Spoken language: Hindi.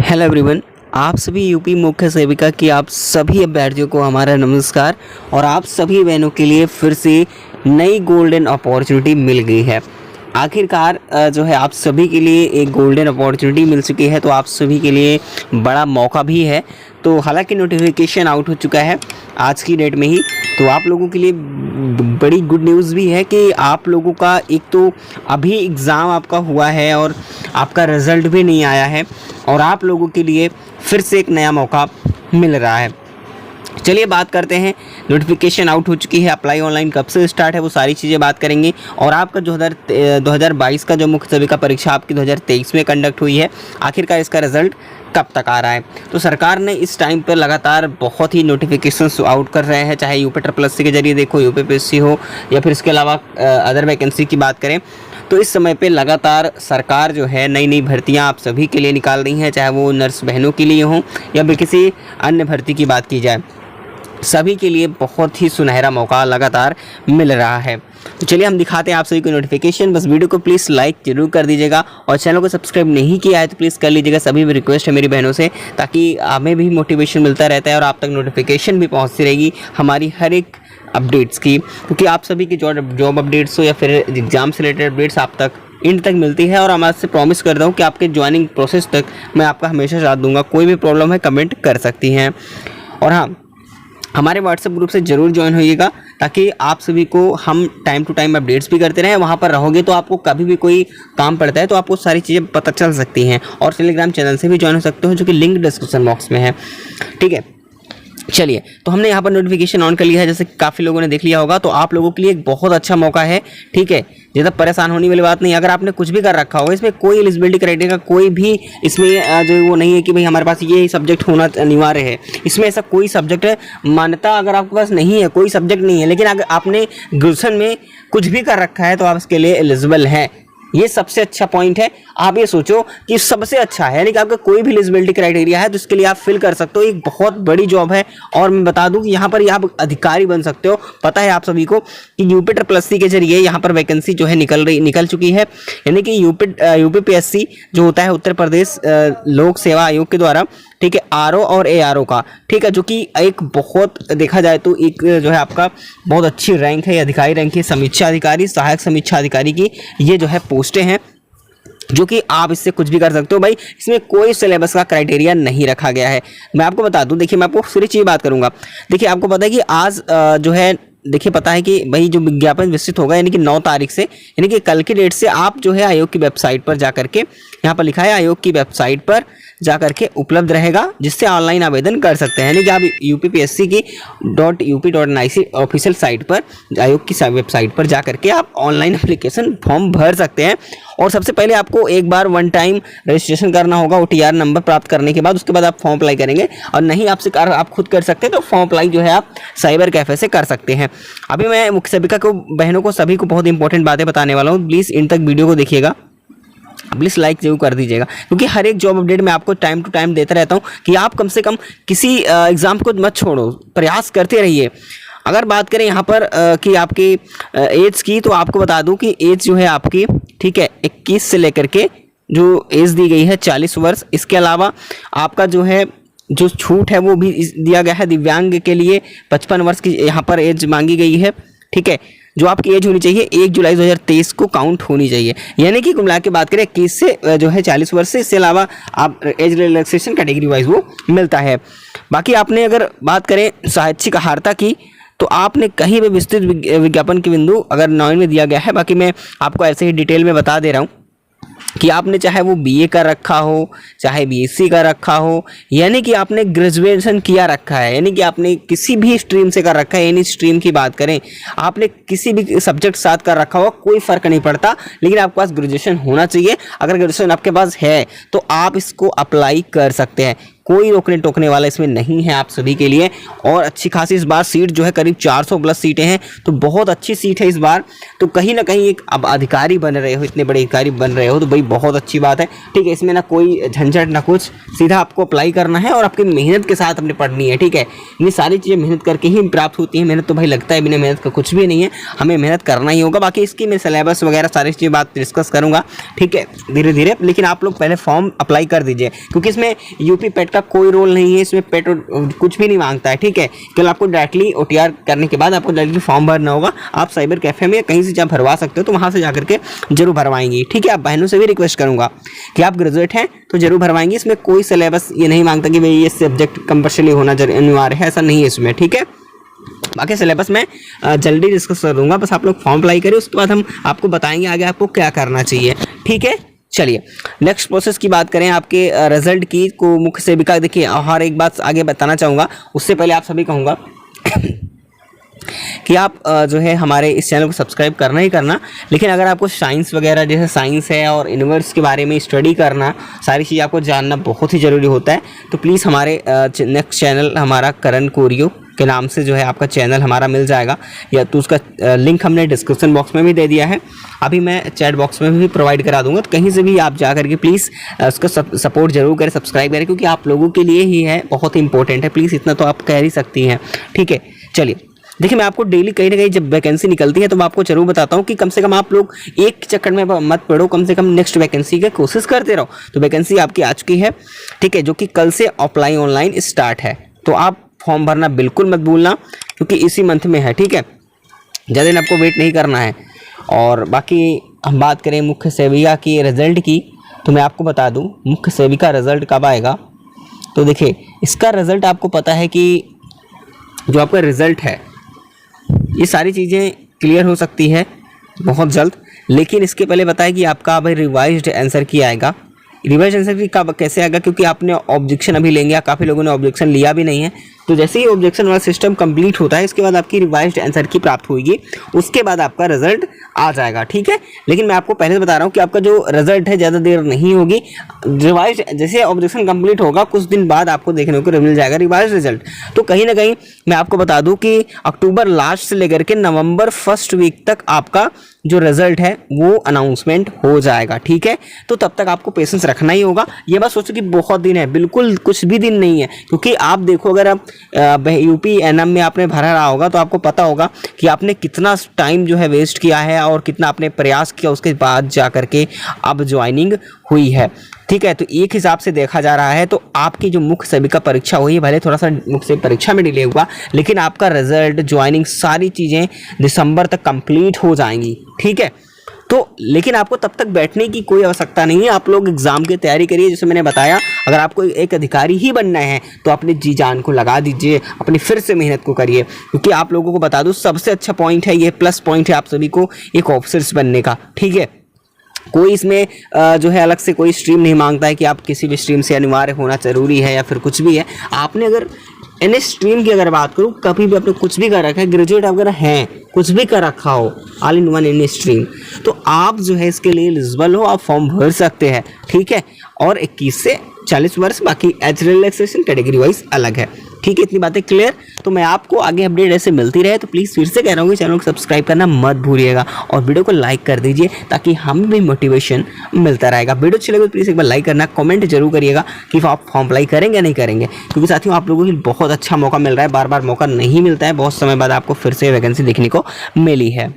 हेलो एवरीवन, आप सभी यूपी मुख्य सेविका की आप सभी अभ्यर्थियों को हमारा नमस्कार। और आप सभी बहनों के लिए फिर से नई गोल्डन अपॉर्चुनिटी मिल गई है। आखिरकार जो है आप सभी के लिए एक गोल्डन अपॉर्चुनिटी मिल चुकी है, तो आप सभी के लिए बड़ा मौका भी है। तो हालांकि नोटिफिकेशन आउट हो चुका है आज की डेट में ही, तो आप लोगों के लिए बड़ी गुड न्यूज़ भी है कि आप लोगों का एक तो अभी एग्ज़ाम आपका हुआ है और आपका रिज़ल्ट भी नहीं आया है, और आप लोगों के लिए फिर से एक नया मौका मिल रहा है। चलिए बात करते हैं, नोटिफिकेशन आउट हो चुकी है, अप्लाई ऑनलाइन कब से स्टार्ट है वो सारी चीज़ें बात करेंगे। और आपका 2022 का जो मुख्य सेविका परीक्षा आपकी 2023 में कंडक्ट हुई है, आखिरकार इसका रिजल्ट कब तक आ रहा है। तो सरकार ने इस टाइम पर लगातार बहुत ही नोटिफिकेशंस आउट कर रहे हैं, चाहे यूपी के जरिए देखो, यूपीपीएससी हो, या फिर इसके अलावा अदर वैकेंसी की बात करें तो इस समय पे लगातार सरकार जो है नई नई भर्तियां आप सभी के लिए निकाल रही हैं, चाहे वो नर्स बहनों के लिए हो या फिर किसी अन्य भर्ती की बात की जाए, सभी के लिए बहुत ही सुनहरा मौका लगातार मिल रहा है। तो चलिए हम दिखाते हैं आप सभी को नोटिफिकेशन। बस वीडियो को प्लीज़ लाइक जरूर कर दीजिएगा, और चैनल को सब्सक्राइब नहीं किया है तो प्लीज़ कर लीजिएगा। सभी भी रिक्वेस्ट है मेरी बहनों से, ताकि हमें भी मोटिवेशन मिलता रहता है और आप तक नोटिफिकेशन भी पहुँचती रहेगी हमारी हर एक अपडेट्स की, क्योंकि आप सभी की जॉब अपडेट्स हो या फिर एग्जाम से रिलेटेड अपडेट्स आप तक एंड तक मिलती है। और मैं आपसे प्रॉमिस करता हूँ कि आपके ज्वाइनिंग प्रोसेस तक मैं आपका हमेशा साथ दूंगा। कोई भी प्रॉब्लम है कमेंट कर सकती हैं। और हाँ, हमारे व्हाट्सएप ग्रुप से ज़रूर ज्वाइन होइएगा, ताकि आप सभी को हम टाइम टू टाइम अपडेट्स भी करते रहें। वहाँ पर रहोगे तो आपको कभी भी कोई काम पड़ता है तो आपको सारी चीज़ें पता चल सकती हैं। और टेलीग्राम चैनल से भी ज्वाइन हो सकते हो, जो कि लिंक डिस्क्रिप्शन बॉक्स में है। ठीक है, चलिए तो हमने यहाँ पर नोटिफिकेशन ऑन कर लिया है, जैसे काफ़ी लोगों ने देख लिया होगा। तो आप लोगों के लिए एक बहुत अच्छा मौका है। ठीक है, ज़्यादा परेशान होने वाली बात नहीं। अगर आपने कुछ भी कर रखा होगा, इसमें कोई एलिजिबिलिटी क्राइटेरिया का कोई भी इसमें जो वो नहीं है कि भाई हमारे पास ये सब्जेक्ट होना अनिवार्य है। इसमें ऐसा कोई सब्जेक्ट है मान्यता अगर आपके पास नहीं है, कोई सब्जेक्ट नहीं है, लेकिन अगर आपने ग्रेजुएशन में कुछ भी कर रखा है तो आप इसके लिए एलिजिबल हैं। ये सबसे अच्छा पॉइंट है। आप ये सोचो कि सबसे अच्छा है, यानी कि आपका कोई भी एलिजिबिलिटी क्राइटेरिया है तो इसके लिए आप फिल कर सकते हो। एक बहुत बड़ी जॉब है। और मैं बता दूं कि यहाँ पर आप अधिकारी बन सकते हो। पता है आप सभी को कि यूपी के जरिए यहाँ पर वैकेंसी जो है निकल चुकी है, यानी कि यूपीपीएससी जो होता है उत्तर प्रदेश लोक सेवा आयोग के द्वारा, ठीक है, आरओ और एआरओ का, ठीक है, जो कि एक बहुत देखा जाए तो एक जो है आपका बहुत अच्छी रैंक है, अधिकारी रैंक है, समीक्षा अधिकारी, सहायक समीक्षा अधिकारी की ये जो है पोस्टें हैं, जो कि आप इससे कुछ भी कर सकते हो। भाई इसमें कोई सिलेबस का क्राइटेरिया नहीं रखा गया है। मैं आपको बता दूं, देखिए मैं आपको पूरी चीज़ बात करूंगा। देखिए आपको पता है कि आज जो है देखिए पता है कि भाई जो विज्ञापन विस्तृत होगा, यानी कि 9 तारीख से, यानी कि कल की डेट से आप जो है आयोग की वेबसाइट पर जा करके, यहाँ पर लिखा है आयोग की वेबसाइट पर जा करके उपलब्ध रहेगा, जिससे ऑनलाइन आवेदन कर सकते हैं। यानी कि आप यूपीपीएससी की .up.nic ऑफिशियल साइट पर, आयोग की वेबसाइट पर जा करके आप ऑनलाइन एप्लीकेशन फॉर्म भर सकते हैं। और सबसे पहले आपको एक बार वन टाइम रजिस्ट्रेशन करना होगा OTR नंबर प्राप्त करने के बाद, उसके बाद आप फॉर्म अप्लाई करेंगे। और नहीं आपसे आप खुद कर सकते हैं तो फॉर्म अप्लाई जो है आप साइबर कैफे से कर सकते हैं। अभी मैं मुख्य सेविका को बहनों को सभी को बहुत इंपॉर्टेंट बातें बताने वाला हूँ, प्लीज़ इन तक वीडियो को देखिएगा, प्लीज़ लाइक जरूर कर दीजिएगा, क्योंकि हर एक जॉब अपडेट मैं आपको टाइम टू टाइम देता रहता हूँ कि आप कम से कम किसी एग्ज़ाम को मत छोड़ो, प्रयास करते रहिए। अगर बात करें यहाँ पर कि आपकी एज की, तो आपको बता दूँ कि एज जो है आपकी, ठीक है, 21 से लेकर के जो एज दी गई है 40 वर्ष। इसके अलावा आपका जो है जो छूट है वो भी दिया गया है दिव्यांग के लिए 55 वर्ष की यहाँ पर एज मांगी गई है। ठीक है, जो आपकी एज होनी चाहिए 1 जुलाई 2023 को काउंट होनी चाहिए, यानी कि कुल मिला के बात करें 21 से जो है 40 वर्ष से। इसके अलावा आप एज रिलैक्सेशन कैटेगरी वाइज वो मिलता है। बाकी आपने अगर बात करें साहित्यिक अहार्ता की, तो आपने कहीं भी विस्तृत विज्ञापन के बिंदु अगर 9 में दिया गया है। बाकी मैं आपको ऐसे ही डिटेल में बता दे रहा हूँ कि आपने चाहे वो BA का रखा हो, चाहे BSc का रखा हो, यानी कि आपने ग्रेजुएशन किया रखा है, यानी कि आपने किसी भी स्ट्रीम से कर रखा है, एनी स्ट्रीम की बात करें, आपने किसी भी सब्जेक्ट साथ कर रखा हो, कोई फ़र्क नहीं पड़ता, लेकिन आपके पास ग्रेजुएशन होना चाहिए। अगर ग्रेजुएशन आपके पास है तो आप इसको अप्लाई कर सकते हैं। कोई रोकने टोकने वाला इसमें नहीं है आप सभी के लिए। और अच्छी खासी इस बार सीट जो है करीब 400 प्लस सीटें हैं, तो बहुत अच्छी सीट है इस बार। तो कहीं ना कहीं एक अब अधिकारी बन रहे हो, इतने बड़े अधिकारी बन रहे हो, तो भाई बहुत अच्छी बात है। ठीक है, इसमें ना कोई झंझट ना कुछ, सीधा आपको अप्लाई करना है और आपकी मेहनत के साथ अपने पढ़नी है। ठीक है, ये सारी चीज़ें मेहनत करके ही प्राप्त होती हैं। मेहनत तो भाई लगता है बिना मेहनत का कुछ भी नहीं है, हमें मेहनत करना ही होगा। बाकी इसकी मैं सिलेबस वगैरह सारी चीज़ें बात डिस्कस करूँगा, ठीक है, धीरे धीरे। लेकिन आप लोग पहले फॉर्म अप्लाई कर दीजिए, क्योंकि इसमें यूपी पेट का कोई रोल नहीं है, इसमें पेट कुछ भी नहीं मांगता है। ठीक है, केवल आपको डायरेक्टली OTR करने के बाद आपको डायरेक्टली फॉर्म भरना होगा। आप साइबर कैफे में कहीं से जब भरवा सकते हो तो वहाँ से जाकर के जरूर भरवाएंगी। ठीक है, आप बहनों से भी रिक्वेस्ट करूँगा कि आप ग्रेजुएट हैं तो जरूर भरवाएंगे। इसमें कोई सिलेबस ये नहीं मांगता कि भाई ये सब्जेक्ट कंपल्सरी होना अनिवार्य है, ऐसा नहीं है इसमें। ठीक है, बाकी सिलेबस में जल्दी डिस्कस कर दूंगा, बस आप लोग फॉर्म अप्लाई करिए, उसके बाद हम आपको बताएंगे आगे आपको क्या करना चाहिए। ठीक है, चलिए नेक्स्ट प्रोसेस की बात करें आपके रिजल्ट की को मुख्य सेविका। देखिए, हर एक बात आगे बताना चाहूँगा, उससे पहले आप सभी कहूँगा कि आप जो है हमारे इस चैनल को सब्सक्राइब करना ही करना। लेकिन अगर आपको साइंस वगैरह, जैसे साइंस है और यूनिवर्स के बारे में स्टडी करना, सारी चीज़ आपको जानना बहुत ही ज़रूरी होता है, तो प्लीज़ हमारे नेक्स्ट चैनल हमारा करण कोरियो के नाम से जो है आपका चैनल हमारा मिल जाएगा, या तो उसका लिंक हमने डिस्क्रिप्शन बॉक्स में भी दे दिया है, अभी मैं चैट बॉक्स में भी प्रोवाइड करा दूंगा। तो कहीं से भी आप जा करके प्लीज़ उसका सपोर्ट जरूर करें, सब्सक्राइब करें, क्योंकि आप लोगों के लिए ही है, बहुत ही इंपॉर्टेंट है। प्लीज़ इतना तो आप कह ही सकती हैं। ठीक है, चलिए देखिए, मैं आपको डेली कहीं ना कहीं जब वैकेंसी निकलती है तो मैं आपको जरूर बताता हूँ कि कम से कम आप लोग एक चक्कर में मत पड़ो, कम से कम नेक्स्ट वैकेंसी की कोशिश करते रहो। तो वैकेंसी आपकी आ चुकी है, ठीक है, जो कि कल से ऑफलाइन ऑनलाइन स्टार्ट है। तो आप फॉर्म भरना बिल्कुल मत भूलना, क्योंकि इसी मंथ में है। ठीक है, ज़्यादा दिन आपको वेट नहीं करना है। और बाकी हम बात करें मुख्य सेविका की रिज़ल्ट की, तो मैं आपको बता दूं मुख्य सेविका रिज़ल्ट कब आएगा। तो देखिए, इसका रिज़ल्ट आपको पता है कि जो आपका रिज़ल्ट है, ये सारी चीज़ें क्लियर हो सकती है बहुत जल्द। लेकिन इसके पहले बताया कि आपका भाई रिवाइज्ड आंसर की आएगा। रिवाइज आंसर की कब कैसे आएगा, क्योंकि आपने ऑब्जेक्शन अभी लेंगे, काफ़ी लोगों ने ऑब्जेक्शन लिया भी नहीं है। तो जैसे ही ऑब्जेक्शन वाला सिस्टम कंप्लीट होता है, इसके बाद आपकी रिवाइज्ड आंसर की प्राप्त होगी, उसके बाद आपका रिजल्ट आ जाएगा। ठीक है, लेकिन मैं आपको पहले से बता रहा हूँ कि आपका जो रिजल्ट है ज़्यादा देर नहीं होगी। रिवाइज जैसे ऑब्जेक्शन कंप्लीट होगा, कुछ दिन बाद आपको देखने को मिल जाएगा रिवाइज रिजल्ट। तो कहीं ना कहीं मैं आपको बता दूँ कि अक्टूबर लास्ट से लेकर के नवंबर फर्स्ट वीक तक आपका जो रिजल्ट है वो अनाउंसमेंट हो जाएगा। ठीक है, तो तब तक आपको पेशेंस रखना ही होगा। ये बात सोचो कि बहुत दिन है, बिल्कुल कुछ भी दिन नहीं है। क्योंकि आप देखो, अगर आप यूपी एनएम में आपने भरा रहा होगा तो आपको पता होगा कि आपने कितना टाइम जो है वेस्ट किया है और कितना आपने प्रयास किया, उसके बाद जा करके अब ज्वाइनिंग हुई है। ठीक है, तो एक हिसाब से देखा जा रहा है तो आपकी जो मुख्य सेविका परीक्षा हुई, भले थोड़ा सा मुख्य परीक्षा में डिले हुआ, लेकिन आपका रिजल्ट, ज्वाइनिंग, सारी चीज़ें दिसंबर तक कंप्लीट हो जाएंगी। ठीक है, तो लेकिन आपको तब तक बैठने की कोई आवश्यकता नहीं है। आप लोग एग्ज़ाम की तैयारी करिए। जैसे मैंने बताया, अगर आपको एक अधिकारी ही बनना है तो अपने जी जान को लगा दीजिए, अपनी फिर से मेहनत को करिए। क्योंकि आप लोगों को बता दूं, सबसे अच्छा पॉइंट है, ये प्लस पॉइंट है आप सभी को एक ऑफिसर्स बनने का। ठीक है, कोई इसमें जो है अलग से कोई स्ट्रीम नहीं मांगता है कि आप किसी भी स्ट्रीम से अनिवार्य होना ज़रूरी है या फिर कुछ भी है। आपने अगर एनी स्ट्रीम की अगर बात करूँ, कभी भी आपने कुछ भी कर रखा है, ग्रेजुएट अगर हैं, कुछ भी कर रखा हो, all in one any stream, तो आप जो है इसके लिए एलिजिबल हो, आप फॉर्म भर सकते हैं। ठीक है, और 21 से 40 वर्ष, बाकी एज रिलैक्सेशन कैटेगरी वाइज अलग है। ठीक है, इतनी बातें क्लियर। तो मैं आपको आगे अपडेट ऐसे मिलती रहे, तो प्लीज़ फिर से कह रहा हूँ कि चैनल को सब्सक्राइब करना मत भूलिएगा और वीडियो को लाइक कर दीजिए, ताकि हमें भी मोटिवेशन मिलता रहेगा। वीडियो अच्छी लगे तो प्लीज़ एक बार लाइक करना, कमेंट जरूर करिएगा कि आप फॉर्म अप्लाई करेंगे या नहीं करेंगे, क्योंकि साथियों आप लोगों को बहुत अच्छा मौका मिल रहा है, बार बार मौका नहीं मिलता है। बहुत समय बाद आपको फिर से वैकेंसी देखने को मिली है।